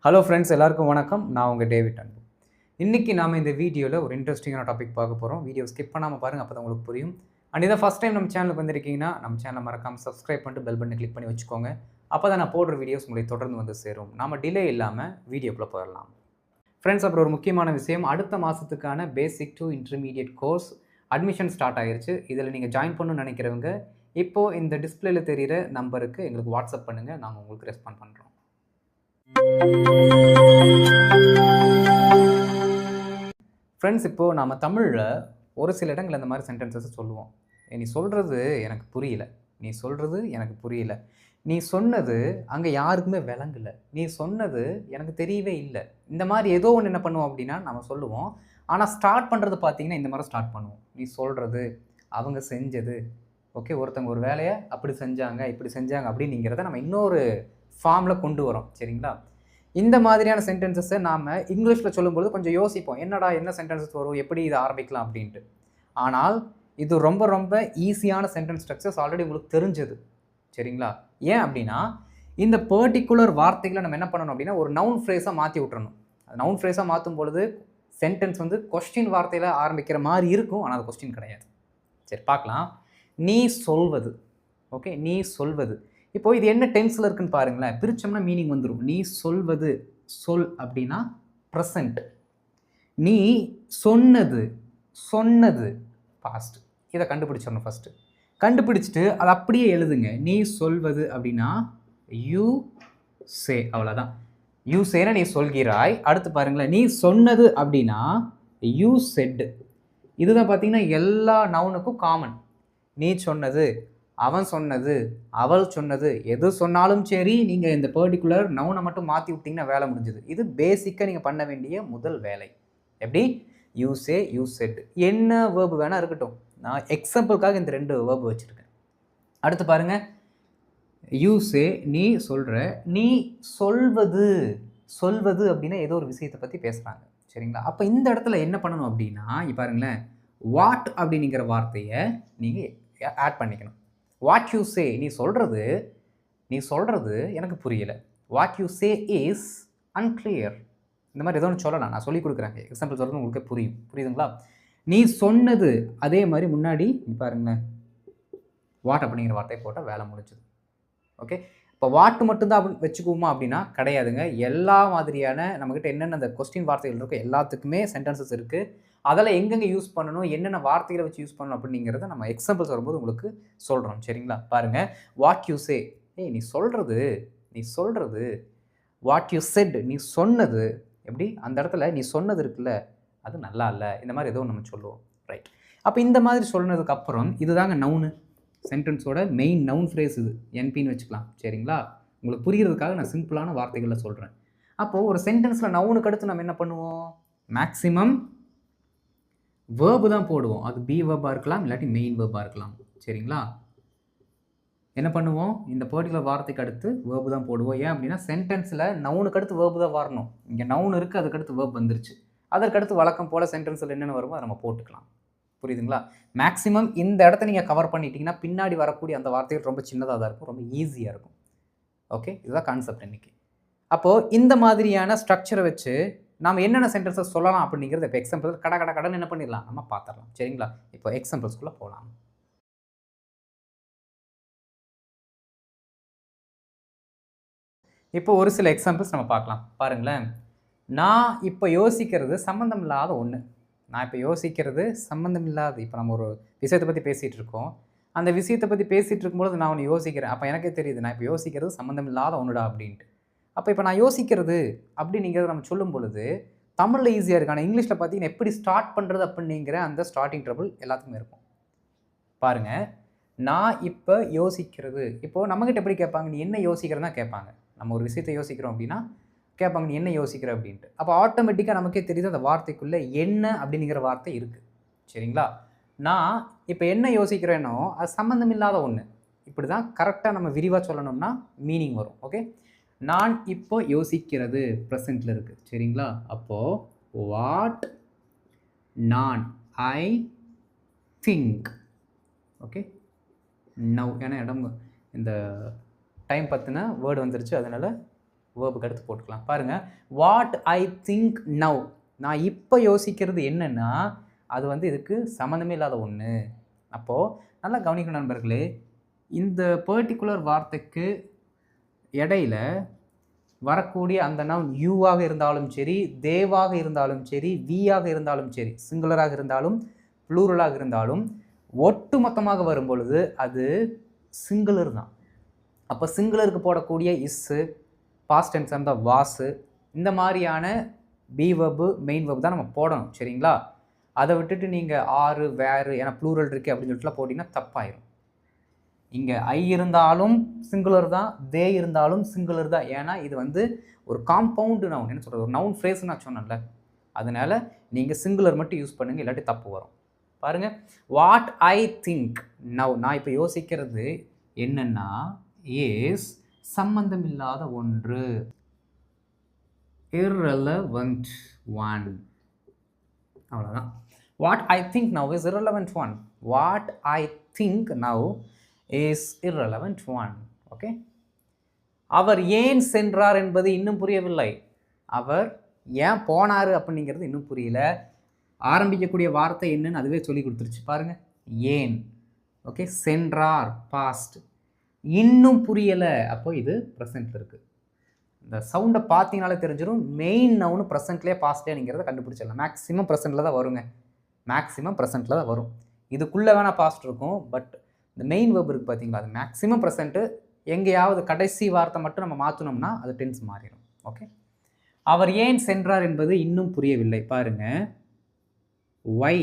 Hello friends, எல்லாருக்கும் வணக்கம். நான் உங்கள் டேவிட் அன்பு. இன்றைக்கி நாம் இந்த வீடியோவில் ஒரு இன்ட்ரெஸ்டிங்கான டாபிக் பார்க்க போகிறோம். வீடியோ ஸ்கிப் பண்ணாமல் பாருங்கள், அப்போ தான் உங்களுக்கு புரியும். அண்ட் இதை ஃபஸ்ட் டைம் நம்ம சேனலுக்கு வந்திருக்கீங்கன்னா நம்ம சேனலை மறக்காமல் சப்ஸ்கிரைப் பண்ணிட்டு பெல் பட்டனை கிளிக் பண்ணி வச்சுக்கோங்க. அப்போ தான் நான் போடுற வீடியோஸ் உங்களுக்கு தொடர்ந்து வந்து சேரும். நம்ம டிலே இல்லாமல் வீடியோக்குள்ளே போயிடலாம். ஃப்ரெண்ட்ஸ், அப்புறம் ஒரு முக்கியமான விஷயம், அடுத்த மாதத்துக்கான basic to intermediate course admission start ஆகிருச்சு. இதில் நீங்கள் ஜாயின் பண்ணணும்னு நினைக்கிறவங்க இப்போது இந்த டிஸ்பிளேல தெரிகிற நம்பருக்கு எங்களுக்கு வாட்ஸ்அப் பண்ணுங்கள், நாங்கள் உங்களுக்கு ரெஸ்பாண்ட் பண்ணுறோம். ஃப்ரெண்ட்ஸ், இப்போது நம்ம தமிழில் ஒரு சில இடங்கள் இந்த மாதிரி சென்டென்சஸ் சொல்லுவோம். நீ சொல்கிறது எனக்கு புரியல, நீ சொல்கிறது எனக்கு புரியல, நீ சொன்னது அங்கே யாருக்குமே விளங்கலை, நீ சொன்னது எனக்கு தெரியவே இல்லை. இந்த மாதிரி ஏதோ ஒன்று என்ன பண்ணுவோம் அப்படின்னா நம்ம சொல்லுவோம். ஆனால் ஸ்டார்ட் பண்ணுறது பார்த்தீங்கன்னா இந்த மாதிரி ஸ்டார்ட் பண்ணுவோம். நீ சொல்கிறது, அவங்க செஞ்சது, ஓகே, ஒருத்தவங்க ஒரு வேலையை அப்படி செஞ்சாங்க இப்படி செஞ்சாங்க அப்படிங்கிறத நம்ம இன்னொரு ஃபார்மில் கொண்டு வரோம். சரிங்களா? இந்த மாதிரியான சென்டென்சஸை நாம் இங்கிலீஷில் சொல்லும்போது கொஞ்சம் யோசிப்போம், என்னடா என்ன சென்டென்சஸ் வரும், எப்படி இதை ஆரம்பிக்கலாம் அப்படின்ட்டு. ஆனால் இது ரொம்ப ரொம்ப ஈஸியான சென்டென்ஸ் ஸ்ட்ரக்சர்ஸ், ஆல்ரெடி உங்களுக்கு தெரிஞ்சது. சரிங்களா? ஏன் அப்படின்னா இந்த பர்டிகுலர் வார்த்தைகளை நம்ம என்ன பண்ணணும் அப்படின்னா ஒரு நவுன் ஃப்ரேஸாக மாற்றி விட்டுறணும். நவுன் ஃப்ரேஸாக மாற்றும் பொழுது சென்டென்ஸ் வந்து கொஸ்டின் வார்த்தையில் ஆரம்பிக்கிற மாதிரி இருக்கும், ஆனால் அது கொஸ்டின் கிடையாது. சரி, பார்க்கலாம். நீ சொல்வது, ஓகே, நீ சொல்வது. இப்போது இது என்ன டென்ஸில் இருக்குன்னு பாருங்களேன். பிரித்தோம்னா மீனிங் வந்துடும். நீ சொல்வது, சொல் அப்படின்னா ப்ரெசண்ட். நீ சொன்னது, சொன்னது பாஸ்ட். இதை கண்டுபிடிச்சிடணும் ஃபஸ்ட்டு. கண்டுபிடிச்சிட்டு அதை அப்படியே எழுதுங்க. நீ சொல்வது அப்படின்னா யூ சே, அவ்வளோதான். யூ சேனா நீ சொல்கிறாய். அடுத்து பாருங்களேன், நீ சொன்னது அப்படின்னா யூ செட். இதுதான் பார்த்தீங்கன்னா எல்லா நவுனுக்கும் காமன். நீ சொன்னது, அவன் சொன்னது, அவள் சொன்னது, எது சொன்னாலும் சரி, நீங்கள் இந்த பர்டிகுலர் நவுனை மட்டும் மாற்றி விட்டிங்கன்னா வேலை முடிஞ்சுது. இது பேசிக்காக நீங்கள் பண்ண வேண்டிய முதல் வேலை. எப்படி? You say, you said. என்ன வேர்பு வேணால் இருக்கட்டும், நான் எக்ஸாம்பிளுக்காக இந்த 2 வேர்பு வச்சுருக்கேன். அடுத்து பாருங்கள், யூ சே நீ சொல்கிற, நீ சொல்வது, சொல்வது அப்படின்னா ஏதோ ஒரு விஷயத்தை பற்றி பேசுகிறாங்க. சரிங்களா? அப்போ இந்த இடத்துல என்ன பண்ணணும் அப்படின்னா, இப்போ பாருங்களேன், வாட் அப்படிங்கிற வார்த்தையை நீங்கள் ஆட் பண்ணிக்கணும். வாட் யூ சே, நீ சொல்கிறது எனக்கு புரியலை. What you say is unclear. இந்த மாதிரி ஏதோ ஒன்று சொல்லலாம், நான் சொல்லிக் கொடுக்குறேன். எக்ஸாம்பிள் சொல்கிறது உங்களுக்கு புரியுதுங்களா? நீ சொன்னது, அதே மாதிரி முன்னாடி பாருங்களேன், வாட் அப்படிங்கிற வார்த்தை போட்டால் வேலை முடிஞ்சுது. ஓகே, இப்போ வாட்டு மட்டும்தான் அப்படி வச்சுக்குவோமா அப்படின்னா கிடையாதுங்க. எல்லா மாதிரியான நம்மக்கிட்ட என்னென்ன அந்த கொஸ்டின் வார்த்தைகள் இருக்கோ எல்லாத்துக்குமே சென்டென்சஸ் இருக்குது. அதில் எங்கெங்கே யூஸ் பண்ணணும், என்னென்ன வார்த்தைகளை வச்சு யூஸ் பண்ணணும் அப்படிங்கிறத நம்ம எக்ஸாம்பிள்ஸ் வரும்போது உங்களுக்கு சொல்கிறோம். சரிங்களா? பாருங்கள், வாட் யூ சே, நீ சொல்கிறது. வாட் யூ செட், நீ சொன்னது. எப்படி? அந்த இடத்துல நீ சொன்னது இருக்குல்ல, அது நல்லா இல்லை, இந்த மாதிரி ஏதோ நம்ம சொல்லுவோம். ரைட். அப்போ இந்த மாதிரி சொன்னதுக்கு அப்புறம் இதுதாங்க நவுனு. சென்டென்ஸோட மெயின் நவுன் ஃப்ரேஸ் இது, என்பின்னு வச்சுக்கலாம். சரிங்களா? உங்களுக்கு புரிகிறதுக்காக நான் சிம்பிளான வார்த்தைகளில் சொல்கிறேன். அப்போது ஒரு சென்டென்ஸில் நவுனுக்கு அடுத்து நம்ம என்ன பண்ணுவோம்? மேக்ஸிமம் வேர்பு தான் போடுவோம். அது பி வேர்பாக இருக்கலாம், இல்லாட்டி மெயின் வேர்பாக இருக்கலாம். சரிங்களா? என்ன பண்ணுவோம்? இந்த பர்டிகுலர் வார்த்தைக்கு அடுத்து வேர்பு தான் போடுவோம். ஏன் அப்படின்னா சென்டென்ஸில் நவுனுக்கு அடுத்து வேர்பு தான் வரணும். இங்கே நவுன் இருக்குது, அதுக்கடுத்து வேர்ப் வந்துருச்சு. அதற்கடுத்து வழக்கம் போல் சென்டென்ஸில் என்னென்ன வருமோ அதை நம்ம போட்டுக்கலாம். புரியுதுங்களா? மேக்ஸிமம் இந்த இடத்த நீங்கள் கவர் பண்ணிட்டீங்கன்னா பின்னாடி வரக்கூடிய அந்த வார்த்தைகள் ரொம்ப சின்னதாக தான் இருக்கும், ரொம்ப ஈஸியாக இருக்கும். ஓகே, இதுதான் கான்செப்ட் இன்னைக்கு. அப்போது இந்த மாதிரியான ஸ்ட்ரக்சரை வச்சு நாம் என்னென்ன சென்டென்சஸ் சொல்லலாம் அப்படிங்கிறது இப்போ எக்ஸாம்பிள் கடன் என்ன பண்ணிடலாம், நம்ம பார்த்துடலாம். சரிங்களா? இப்போ எக்ஸாம்பிள்ஸ்குள்ளே போகலாம். இப்போ ஒரு சில எக்ஸாம்பிள்ஸ் நம்ம பார்க்கலாம். பாருங்களேன், நான் இப்போ யோசிக்கிறது சம்மந்தம் இல்லாத ஒன்று. இப்போ நம்ம ஒரு விஷயத்தை பற்றி பேசிகிட்டு இருக்கோம். அந்த விஷயத்தை பற்றி பேசிகிட்டு இருக்கும்போது நான் ஒன்று யோசிக்கிறேன். அப்போ எனக்கே தெரியுது நான் இப்போ யோசிக்கிறது சம்மந்தம் இல்லாத ஒன்றுடா அப்படின்ட்டு. அப்போ இப்போ நான் யோசிக்கிறது அப்படிங்கிறத நம்ம சொல்லும் பொழுது தமிழில் ஈஸியாக இருக்குது. ஆனால் இங்கிலீஷில் பார்த்தீங்கன்னா எப்படி ஸ்டார்ட் பண்ணுறது அப்படிங்கிற அந்த ஸ்டார்டிங் ட்ரபிள் எல்லாத்துக்குமே இருக்கும். பாருங்கள், நான் இப்போ யோசிக்கிறது. இப்போது நம்மகிட்ட எப்படி கேட்பாங்க, நீ என்ன யோசிக்கிறதா கேட்பாங்க. நம்ம ஒரு விஷயத்தை யோசிக்கிறோம் அப்படின்னா கேட்பாங்க, நீ என்ன யோசிக்கிற அப்படின்ட்டு. அப்போ ஆட்டோமேட்டிக்காக நமக்கே தெரியுது அந்த வார்த்தைக்குள்ளே என்ன அப்படிங்கிற வார்த்தை இருக்குது. சரிங்களா? நான் இப்போ என்ன யோசிக்கிறேனோ அது சம்மந்தம் இல்லாத ஒன்று. இப்படி தான் கரெக்டாக நம்ம விரிவாக சொல்லணும்னா மீனிங் வரும். ஓகே, நான் இப்போ யோசிக்கிறது ப்ரெசண்ட்டில் இருக்குது. சரிங்களா? அப்போது வாட் நான் ஐ திங்க். ஓகே, நவ், ஏன்னா இடம் இந்த டைம் பற்றின வேர்டு வந்துருச்சு, அதனால் வேர்புக்கு அடுத்து போட்டுக்கலாம். பாருங்கள், வாட் ஐ திங்க் நவ், நான் இப்போ யோசிக்கிறது என்னென்னா அது வந்து இதுக்கு சம்மந்தமே இல்லாத ஒன்று. அப்போது நல்லா கவனிக்கணும் நண்பர்களே, இந்த பர்டிகுலர் வார்த்தைக்கு இடையில வரக்கூடிய அந்த நவுன் யூவாக இருந்தாலும் சரி, தேவாக இருந்தாலும் சரி, வியாக இருந்தாலும் சரி, சிங்குலராக இருந்தாலும் ப்ளூரலாக இருந்தாலும் ஒட்டு மொத்தமாக வரும் பொழுது அது சிங்குலர் தான். அப்போ சிங்குலருக்கு போடக்கூடிய இஸ்ஸு, பாஸ்ட் டென்ஸ் அந்த வாஸு, இந்த மாதிரியான பி வெர்பு மெயின் வெர்பு தான் நம்ம போடணும். சரிங்களா? அதை விட்டுட்டு நீங்கள் ஆறு வேறு ஏன்னா ப்ளூரல் இருக்குது அப்படின்னு சொல்லிட்டுலாம் போட்டிங்கன்னா தப்பாயிரும். இங்கே ஐ இருந்தாலும் சிங்குலர் தான், தே இருந்தாலும் சிங்குலர் தான். ஏன்னா இது வந்து ஒரு காம்பவுண்டு நவுன், என்ன சொல்கிறது, ஒரு நவுன் ஃப்ரேஸ் நான் சொன்னேன்ல. அதனால் நீங்கள் சிங்குலர் மட்டும் யூஸ் பண்ணுங்கள், இல்லாட்டி தப்பு வரும். பாருங்கள், வாட் ஐ திங்க் நவ், நான் இப்போ யோசிக்கிறது என்னென்னா இஸ் சம்பந்தம் இல்லாத ஒன்று, irrelevant one. அவ்வளோதான். What I think now is irrelevant one. What I think now is irrelevant one. Okay, அவர் ஏன் சென்றார் என்பது இன்னும் புரியவில்லை. அவர் ஏன் போனார் அப்படிங்கிறது இன்னும் புரியல. ஆரம்பிக்கக்கூடிய வார்த்தை என்னன்னு அதுவே சொல்லி கொடுத்துருச்சு பாருங்க, ஏன். ஓகே, சென்றார் பாஸ்ட், இன்னும் புரியலை, அப்போ இது ப்ரெசென்ட்ல இருக்கு. இந்த சவுண்டை பார்த்தீங்கனாலே தெரிஞ்சிடும் மெயின் நவுனு ப்ரெசென்ட்லேயே பாஸ்ட்லேயே நீங்கிறத கண்டுபிடிச்சிடலாம். மேக்ஸிமம் ப்ரெசென்ட்டில் தான் வருங்க, மேக்ஸிமம் ப்ரெசென்ட்டில் தான் வரும். இதுக்குள்ளே வேணால் பாஸ்ட் இருக்கும், பட் இந்த மெயின் வெர்ப் இருக்குது பார்த்தீங்களா, அது மேக்ஸிமம் ப்ரெசென்ட்டு. எங்கேயாவது கடைசி வார்த்தை மட்டும் நம்ம மாற்றினோம்னா அது டென்ஸ் மாறிடும். ஓகே, அவர் ஏன் சென்றார் என்பது இன்னும் புரியவில்லை. பாருங்க, வை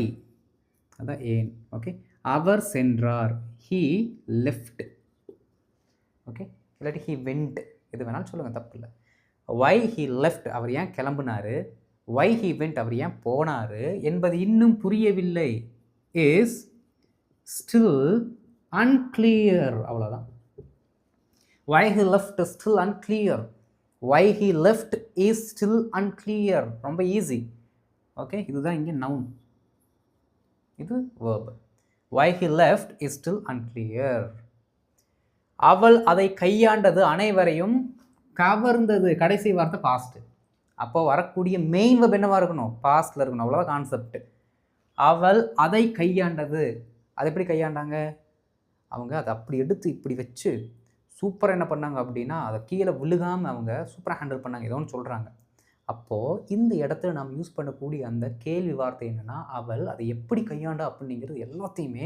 அதான் ஏன். ஓகே, அவர் சென்றார், ஹீ லெஃப்ட். ஓகே, இல்லாட்டி ஹீ வெண்ட், எது வேணாலும் சொல்லுங்கள், தப்பு இல்லை. வை ஹீ லெஃப்ட், அவர் ஏன் கிளம்புனார். வை ஹீ வெண்ட், அவர் ஏன் போனார் என்பது இன்னும் புரியவில்லை. இஸ் ஸ்டில் unclear, அவ்வளோதான். why he left is still unclear. why he left is still unclear. ரொம்ப ஈஸி. ஓகே, இதுதான் இங்கே நவுன், இது verb. why he left is still unclear. அவள் அதை கையாண்டது அனைவரையும் கவர்ந்தது, கடைசி வார்த்தை பாஸ்ட். அப்போ வரக்கூடிய மெயின் வெர்ப் என்னவா இருக்கணும், பாஸ்ட்ல இருக்கணும். அவ்வளோதான் கான்செப்ட். அவள் அதை கையாண்டது, அதை எப்படி கையாண்டாங்க, அவங்க அதை அப்படி எடுத்து இப்படி வச்சு சூப்பராக என்ன பண்ணாங்க அப்படின்னா அதை கீழே விழுகாமல் அவங்க சூப்பராக ஹேண்டில் பண்ணாங்க, ஏதோ ஒன்று சொல்கிறாங்க. அப்போது இந்த இடத்துல நாம் யூஸ் பண்ணக்கூடிய அந்த கேள்வி வார்த்தை என்னென்னா, அவள் அதை எப்படி கையாண்டா அப்படிங்கிறது எல்லாத்தையுமே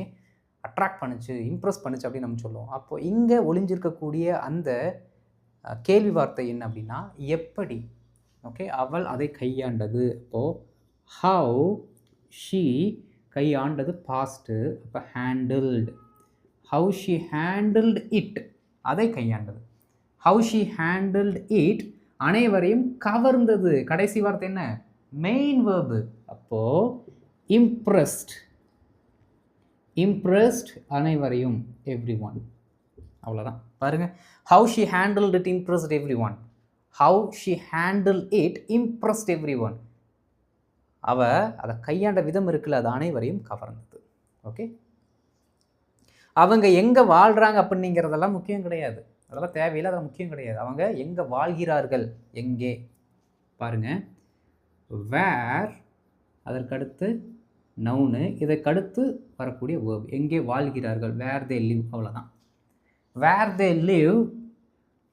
அட்ராக்ட் பண்ணுச்சு, இம்ப்ரெஸ் பண்ணுச்சு அப்படின்னு நம்ம சொல்லுவோம். அப்போது இங்கே ஒளிஞ்சிருக்கக்கூடிய அந்த கேள்வி வார்த்தை என்ன அப்படின்னா எப்படி. ஓகே, அவள் அதை கையாண்டது. அப்போது ஹவ் ஷீ, கையாண்டது பாஸ்ட்டு, அப்போ handled. How she handled it, அதை கையாண்டது. ஹவு ஷீ ஹேண்டில்டு இட், அனைவரையும் கவர்ந்தது, கடைசி வார்த்தை என்ன, மெயின் வேர்பு. அப்போது இம்ப்ரெஸ்ட், இம்ப்ரெஸ்ட் அனைவரையும், எவ்ரி ஒன். அவ்வளோதான். பாருங்கள், how she handled it impressed every one. How she handle it impressed every one. அவள் அதை கையாண்ட விதம் இருக்குல்ல, அது அனைவரையும் கவர்ந்தது. ஓகே, அவங்க எங்கே வாழ்கிறாங்க அப்படிங்கிறதெல்லாம் முக்கியம் கிடையாது, அதெல்லாம் தேவையில்லை, அதெல்லாம் முக்கியம் கிடையாது. அவங்க எங்கே வாழ்கிறார்கள், எங்கே. பாருங்கள், வேர் அதற்கடுத்து நவுனு, இதற்கடுத்து வரக்கூடிய வேர்ப், எங்கே வாழ்கிறார்கள், வேர் தே லிவ். அவ்வளோதான். வேர் தே லிவ்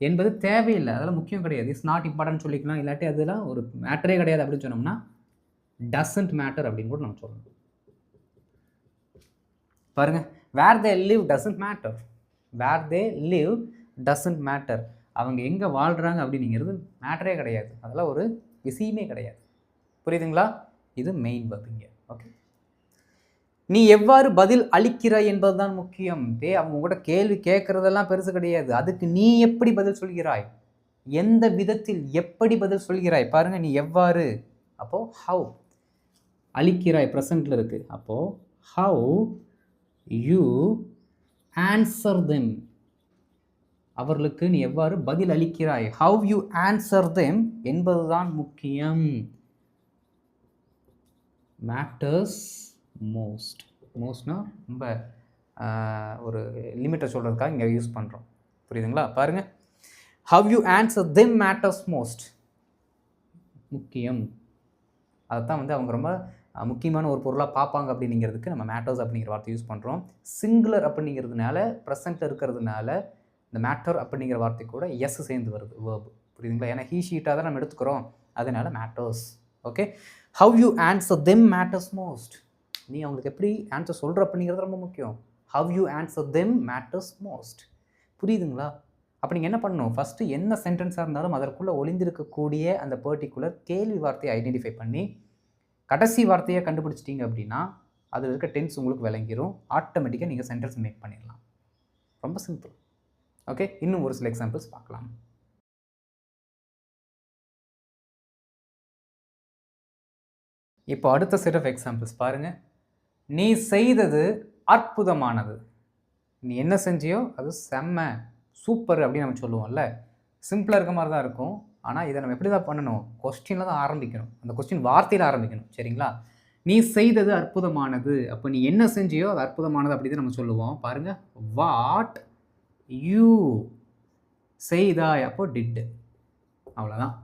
என்பது தேவையில்லை, அதெல்லாம் முக்கியம் கிடையாது. இட்ஸ் நாட் இம்பார்ட்டன்ட் சொல்லிக்கலாம், இல்லாட்டி அதெல்லாம் ஒரு மேட்டரே கிடையாது அப்படின்னு சொன்னோம்னா டசன்ட் மேட்டர் அப்படின்னு கூட நம்ம சொல்லணும். பாருங்கள், where they live doesn't matter, where they live doesn't matter. அவங்க எங்கே வாழ்கிறாங்க அப்படிங்கிறது மேட்டரே கிடையாது, அதெல்லாம் ஒரு விஷயமே கிடையாது. புரியுதுங்களா? இது மெயின் வேர்ப் இங்கே. ஓகே, நீ எவ்வாறு பதில் அளிக்கிறாய் என்பது தான் முக்கியம். அவங்க கூட கேள்வி கேட்குறதெல்லாம் பெருசு கிடையாது, அதுக்கு நீ எப்படி பதில் சொல்கிறாய், எந்த விதத்தில் எப்படி பதில் சொல்கிறாய். பாருங்கள், நீ எவ்வாறு, அப்போது ஹவு. அளிக்கிறாய் ப்ரெசண்ட்டில் இருக்குது, அப்போது ஹவு யூ ஆன்சர் தெம், அவர்களுக்கு நீ எவ்வாறு பதில் அளிக்கிறாய், ஹவ் யூ ஆன்சர் தெம் என்பதுதான் முக்கியம். மேட்டர்ஸ் மோஸ்ட், மோஸ்ட்னா ரொம்ப ஒரு லிமிட்டை சொல்கிறதுக்காக இங்கே யூஸ் பண்ணுறோம். புரியுதுங்களா? பாருங்கள், How you answer them matters most. முக்கியம். அதைத்தான் வந்து அவங்க ரொம்ப முக்கியமான ஒரு பொருளாக பார்ப்பாங்க அப்படிங்கிறதுக்கு நம்ம மேட்டர்ஸ் அப்படிங்கிற வார்த்தை யூஸ் பண்ணுறோம். சிங்குலர் அப்படிங்கிறதுனால, ப்ரெசென்ட்டில் இருக்கிறதுனால இந்த மேட்டர் அப்படிங்கிற வார்த்தை கூட எஸ் சேர்ந்து வருது, வேர்பு. புரியுதுங்களா? ஏன்னா ஹீ ஷீட்டாக தான் நம்ம எடுத்துக்கிறோம், அதனால matters. Okay, how you answer them matters most. நீ அவங்களுக்கு எப்படி ஆன்சர் சொல்கிற அப்படிங்கிறது ரொம்ப முக்கியம். How you answer them matters most. புரியுதுங்களா? அப்போ நீங்கள் என்ன பண்ணணும், ஃபஸ்ட்டு என்ன சென்டென்ஸாக இருந்தாலும் அதற்குள்ளே ஒளிந்திருக்கக்கூடிய அந்த பர்டிகுலர் கேள்வி வார்த்தையை ஐடென்டிஃபை பண்ணி கடைசி வார்த்தையை கண்டுபிடிச்சிட்டிங்க அப்படின்னா அதில் இருக்க டென்ஸ் உங்களுக்கு விளங்கிடும். ஆட்டோமேட்டிக்காக நீங்கள் சென்டென்ஸ் மேக் பண்ணிடலாம். ரொம்ப சிம்பிள். ஓகே, இன்னும் ஒரு சில எக்ஸாம்பிள்ஸ் பார்க்கலாம். இப்போ அடுத்த செட் ஆஃப் எக்ஸாம்பிள்ஸ் பாருங்கள். நீ செய்தது அற்புதமானது. நீ என்ன செஞ்சியோ அது செம்ம சூப்பர் அப்படின்னு நம்ம சொல்லுவோம்ல. சிம்பிளாக இருக்க மாதிரி தான் இருக்கும். ஆனால் இதை நம்ம எப்படி தான் பண்ணணும், கொஸ்டினில் தான் ஆரம்பிக்கணும். அந்த கொஸ்டின் வார்த்தையில் ஆரம்பிக்கணும். சரிங்களா? நீ செய்தது அற்புதமானது. அப்போ நீ என்ன செஞ்சியோ அது அற்புதமானது அப்படி தான் நம்ம சொல்லுவோம். பாருங்கள், வாட் யூ செய்தாய், அப்போ டிட். அவ்வளோதான்.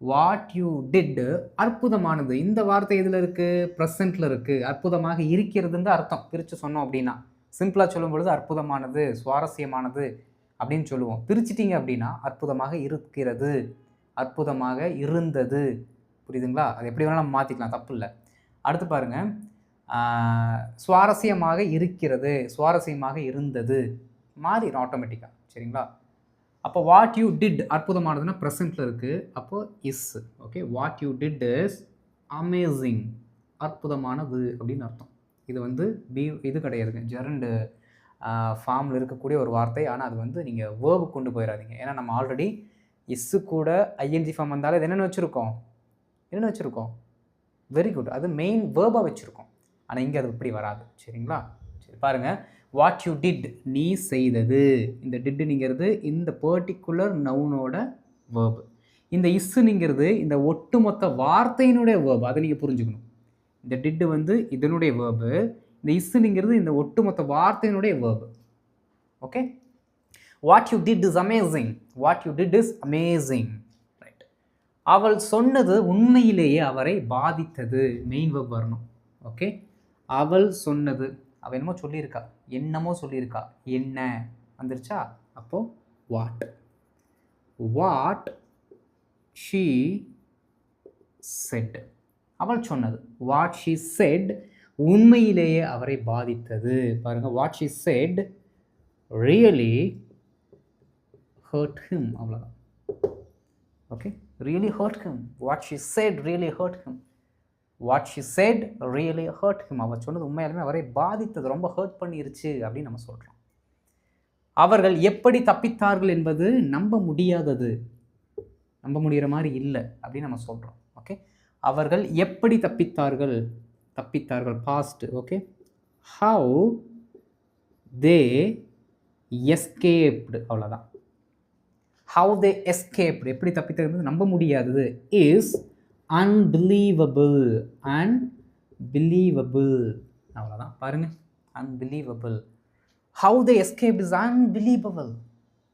வாட் யூ டிட் அற்புதமானது. இந்த வார்த்தை எதில் இருக்குது, ப்ரெசென்ட்டில் இருக்குது. அற்புதமாக இருக்கிறதுன்னு அர்த்தம் பிரித்து சொன்னோம் அப்படின்னா. சிம்பிளாக சொல்லும் பொழுது அற்புதமானது, சுவாரஸ்யமானது அப்படின்னு சொல்லுவோம். பிரிச்சிட்டிங்க அப்படின்னா அற்புதமாக இருக்கிறது, அற்புதமாக இருந்தது. புரியுதுங்களா? அது எப்படி வேணாலும் நம்ம மாற்றிக்கலாம், தப்பு இல்லை. அடுத்து பாருங்கள், சுவாரஸ்யமாக இருக்கிறது, சுவாரஸ்யமாக இருந்தது மாறிடும் ஆட்டோமேட்டிக்காக. சரிங்களா? அப்போ வாட் யூ டிட் அற்புதமானதுன்னா ப்ரெசென்ட்டில் இருக்குது, அப்போது is. Okay, what you did is amazing, அற்புதமானது அப்படின்னு அர்த்தம். இது வந்து இது கிடையாதுங்க, ஜெரண்டு ஃபார்மில் இருக்கக்கூடிய ஒரு வார்த்தை. ஆனால் அது வந்து நீங்கள் வேர்பு கொண்டு போயிடாதீங்க. ஏன்னா நம்ம ஆல்ரெடி இஸ்ஸு கூட ஐஎன்ஜி ஃபார்ம் வந்தாலும் இது என்னென்னு வச்சுருக்கோம், வெரி குட், அது மெயின் வேர்பாக வச்சுருக்கோம். ஆனால் இங்கே அது இப்படி வராது. சரிங்களா? சரி பாருங்கள், வாட் யூ டிட் நீ செய்தது. இந்த டிட்டுங்கிறது இந்த பர்டிகுலர் நவுனோட வேர்பு. இந்த இஸ்ஸுங்கிறது இந்த ஒட்டுமொத்த வார்த்தையினுடைய வேர்பு. அதை நீங்கள் புரிஞ்சுக்கணும். இந்த டிட்டு வந்து இதனுடைய வேர்பு, இந்த இஸ்ஸுங்கிறது இந்த ஒட்டுமொத்த வார்த்தையினுடைய verb. Okay, what you did is amazing. What you did is amazing. Right. அவள் சொன்னது உண்மையிலேயே அவரை பாதித்தது. மெயின் வேர்ப் வரணும். ஓகே, அவள் சொன்னது, அவள் என்னமோ சொல்லியிருக்கா, என்ன வந்துருச்சா? அப்போது வாட். வாட் ஷீ செட், அவள் சொன்னது. வாட் ஷீ செட் உண்மையிலேயே அவரை பாதித்தது. பாருங்கள், what she said really hurt him. அவ்வளோதான். Okay, really hurt him. What she said really hurt him. What she said really hurt him. அவள் சொன்னது உண்மையாலுமே அவரை பாதித்தது, ரொம்ப ஹர்ட் பண்ணிருச்சு அப்படின்னு நம்ம சொல்கிறோம். அவர்கள் எப்படி தப்பித்தார்கள் என்பது நம்ப முடியாதது, நம்ப முடிகிற மாதிரி இல்லை அப்படின்னு நம்ம சொல்கிறோம். ஓகே, அவர்கள் எப்படி தப்பித்தார்கள், past. Okay, how they escaped. அவ்வளோதான். ஹவு தே எஸ்கேப்டு, எப்படி தப்பித்தார்கள் நம்ப முடியாதது, இஸ் அன்பிலீவபிள். அவ்வளோதான். பாருங்கள், unbelievable. How they escaped is unbelievable.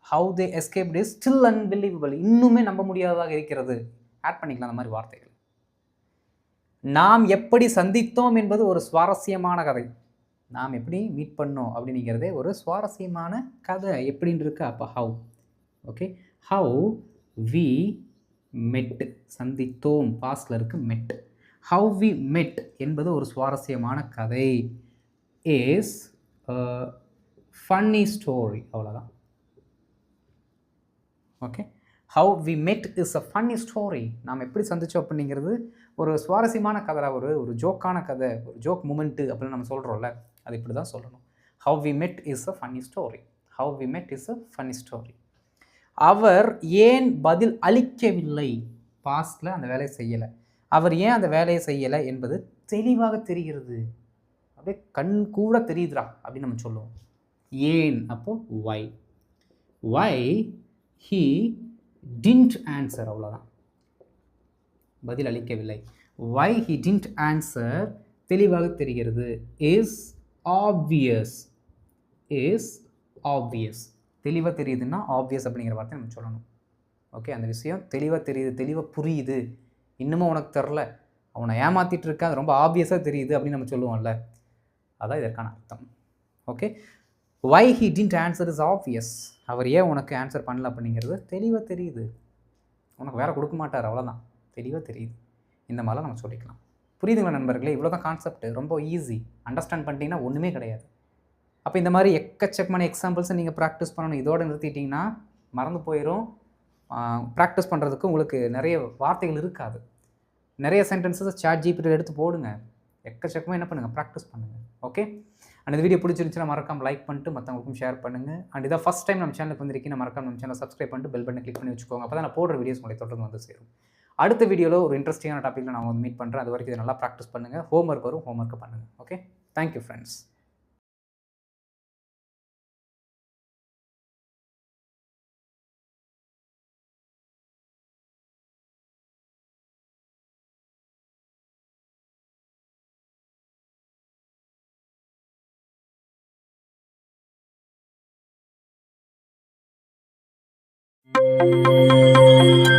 How they escaped is still unbelievable. இன்னுமே நம்ப முடியாததாக இருக்கிறது. ஆட் பண்ணிக்கலாம் அந்த மாதிரி வார்த்தைகள். நாம் எப்படி சந்தித்தோம் என்பது ஒரு சுவாரஸ்யமான கதை. நாம் எப்படி மீட் பண்ணோம் அப்படிங்கிறதே ஒரு சுவாரஸ்யமான கதை. எப்படின்னு இருக்கு. அப்போ ஹவ். ஓகே, ஹவ் வி மெட், சந்தித்தோம், பாஸ்டில் இருக்கு மெட். ஹவ் வி மெட் என்பது ஒரு சுவாரஸ்யமான கதை. Is funny story. அவ்வளோதான். Okay, how we met is a funny story. நாம் எப்படி சந்தித்தோம் அப்படிங்கிறது ஒரு சுவாரஸ்யமான கதை, ஒரு ஜோக்கான கதை, ஒரு ஜோக் மூமெண்ட்டு அப்படின்னு நம்ம சொல்கிறோம்ல, அது இப்படி தான் சொல்லணும். How we met is a funny story. How we met is a funny story. அவர் ஏன் பதில் அளிக்கவில்லை, பாஸ்டில் அந்த வேலையை செய்யலை. அவர் ஏன் அந்த வேலையை செய்யலை என்பது தெளிவாக தெரிகிறது, அப்படியே கண் கூட தெரியுதுரா அப்படின்னு நம்ம சொல்லுவோம். ஏன், அப்போது why. Why he didn't answer. அவ்வளோதான், பதில் அளிக்கவில்லை. வை ஹீ டிண்ட் ஆன்சர் தெளிவாக தெரிகிறது. Is obvious. இஸ் ஆப்வியஸ், தெளிவாக தெரியுதுன்னா ஆப்வியஸ் அப்படிங்கிற வார்த்தை நம்ம சொல்லணும். ஓகே, அந்த விஷயம் தெளிவாக தெரியுது, தெளிவாக புரியுது, இன்னமும் உனக்கு தெரில, அவனை ஏமாற்றிட்டு இருக்க, அது ரொம்ப ஆப்வியஸாக தெரியுது அப்படின்னு நம்ம சொல்லுவோம்ல, அதான் இதற்கான அர்த்தம். Okay, why he didn't answer is obvious. அவர் ஏன் உனக்கு ஆன்சர் பண்ணல அப்படிங்கிறது தெளிவாக தெரியுது, உனக்கு வேறு கொடுக்க மாட்டார், அவ்வளோதான், தெளிவாக தெரியுது. இந்த மாதிரிலாம் நம்ம சொல்லிக்கலாம். புரியுதுங்களா நண்பர்களே? இவ்வளோ தான் கான்செப்ட், ரொம்ப ஈஸி. அண்டர்ஸ்டாண்ட் பண்ணிட்டீங்கன்னா ஒன்றுமே கிடையாது. அப்போ இந்த மாதிரி எக்கச்சக்கமான எக்ஸாம்பிள்ஸை நீங்கள் ப்ராக்டிஸ் பண்ணணும். இதோடு நிறுத்திட்டிங்கன்னா மறந்து போயிடும். ப்ராக்டிஸ் பண்ணுறதுக்கு உங்களுக்கு நிறைய வார்த்தைகள் இருக்காது. நிறைய சென்டென்சஸ் ChatGPT எடுத்து போடுங்க. எக்கச்சக்கமாக என்ன பண்ணுங்கள், ப்ராக்டிஸ் பண்ணுங்கள். ஓகே, அண்ட் இந்த வீடியோ பிடிச்சிருந்துச்சுன்னா மறக்காம லைக் பண்ணிட்டு மற்றவங்களுக்கும் ஷேர் பண்ணுங்கள். அண்ட் இதான் ஃபஸ்ட் டைம் நம்ம சேனலுக்கு வந்திருக்கீங்கன்னா மறக்காம நம்ம சேனல் சப்ஸ்கிரைப் பண்ணிட்டு பெல் பட்டனை கிளிக் பண்ணி வச்சுக்கோங்க. அப்போ தான் நான் போடுற வீடியோஸ் உங்களை தொடர்ந்து வந்து சேரும். அடுத்த வீடியோவில் ஒரு இன்ட்ரெஸ்டிங்கான டாப்பிக்கில் நான் வந்து மீட் பண்ணுறேன். அது வரைக்கும் இதை நல்லா ப்ராக்டிஸ் பண்ணுங்கள். ஹோம்ஒர்க் வரும், ஹோம்ஒர்க்கை பண்ணுங்கள். Okay, thank you friends. Thank you.